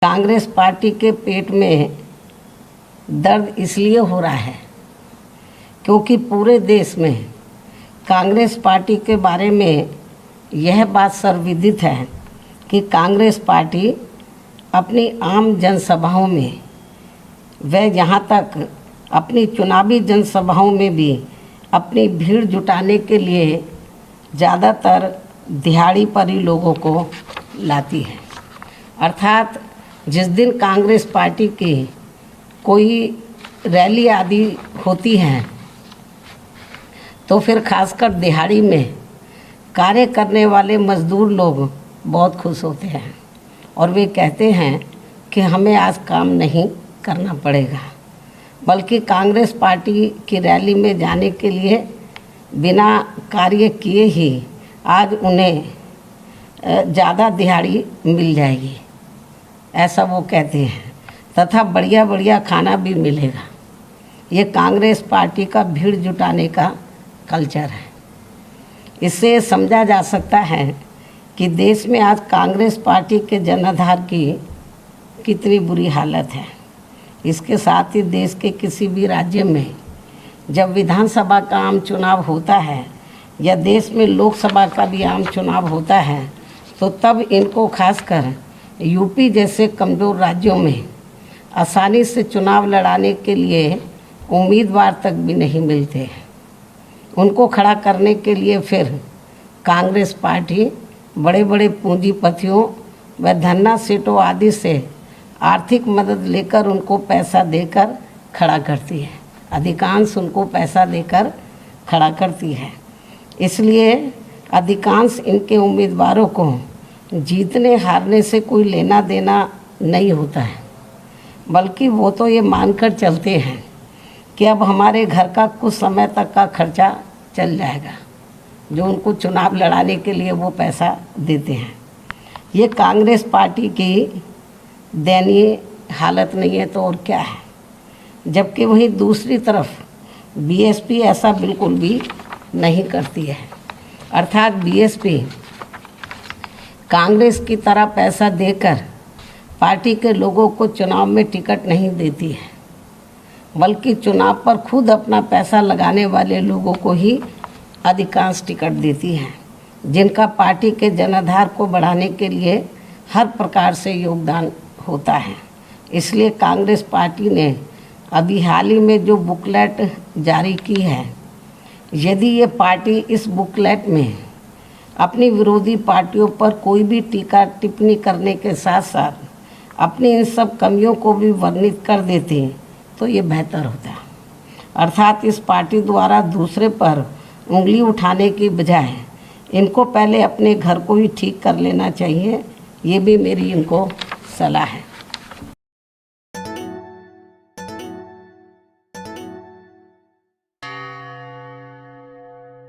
Congress party के पेट में दर्द इसलिए हो रहा है क्योंकि पूरे देश में कांग्रेस पार्टी के बारे में यह बात सर्वविदित है कि कांग्रेस पार्टी अपनी आम जनसभाओं में व यहाँ तक अपनी चुनावी जनसभाओं में भी अपनी भीड़ जुटाने के लिए ज़्यादातर दिहाड़ी पर ही लोगों को लाती है। अर्थात जिस दिन कांग्रेस पार्टी की कोई रैली आदि होती है तो फिर खासकर दिहाड़ी में कार्य करने वाले मज़दूर लोग बहुत खुश होते हैं और वे कहते हैं कि हमें आज काम नहीं करना पड़ेगा, बल्कि कांग्रेस पार्टी की रैली में जाने के लिए बिना कार्य किए ही आज उन्हें ज़्यादा दिहाड़ी मिल जाएगी, ऐसा वो कहते हैं, तथा बढ़िया बढ़िया खाना भी मिलेगा। ये कांग्रेस पार्टी का भीड़ जुटाने का कल्चर है। इससे समझा जा सकता है कि देश में आज कांग्रेस पार्टी के जनाधार की कितनी बुरी हालत है। इसके साथ ही देश के किसी भी राज्य में जब विधानसभा का आम चुनाव होता है या देश में लोकसभा का भी आम चुनाव होता है तो तब इनको खासकर यूपी जैसे कमज़ोर राज्यों में आसानी से चुनाव लड़ाने के लिए उम्मीदवार तक भी नहीं मिलते हैं। उनको खड़ा करने के लिए फिर कांग्रेस पार्टी बड़े बड़े पूंजीपतियों व धन्ना सेठों आदि से आर्थिक मदद लेकर उनको पैसा देकर खड़ा करती है। अधिकांश उनको पैसा देकर खड़ा करती है। इसलिए अधिकांश इनके उम्मीदवारों को जीतने हारने से कोई लेना देना नहीं होता है, बल्कि वो तो ये मानकर चलते हैं कि अब हमारे घर का कुछ समय तक का खर्चा चल जाएगा, जो उनको चुनाव लड़ाने के लिए वो पैसा देते हैं। ये कांग्रेस पार्टी की दयनीय हालत नहीं है तो और क्या है। जबकि वहीं दूसरी तरफ बीएसपी ऐसा बिल्कुल भी नहीं करती है। अर्थात बीएसपी कांग्रेस की तरह पैसा देकर पार्टी के लोगों को चुनाव में टिकट नहीं देती है, बल्कि चुनाव पर खुद अपना पैसा लगाने वाले लोगों को ही अधिकांश टिकट देती है, जिनका पार्टी के जनाधार को बढ़ाने के लिए हर प्रकार से योगदान होता है। इसलिए कांग्रेस पार्टी ने अभी हाल ही में जो बुकलेट जारी की है, यदि ये पार्टी इस बुकलेट में अपनी विरोधी पार्टियों पर कोई भी टीका टिप्पणी करने के साथ साथ अपनी इन सब कमियों को भी वर्णित कर देते तो ये बेहतर होता। अर्थात इस पार्टी द्वारा दूसरे पर उंगली उठाने की बजाय इनको पहले अपने घर को ही ठीक कर लेना चाहिए। ये भी मेरी इनको सलाह है।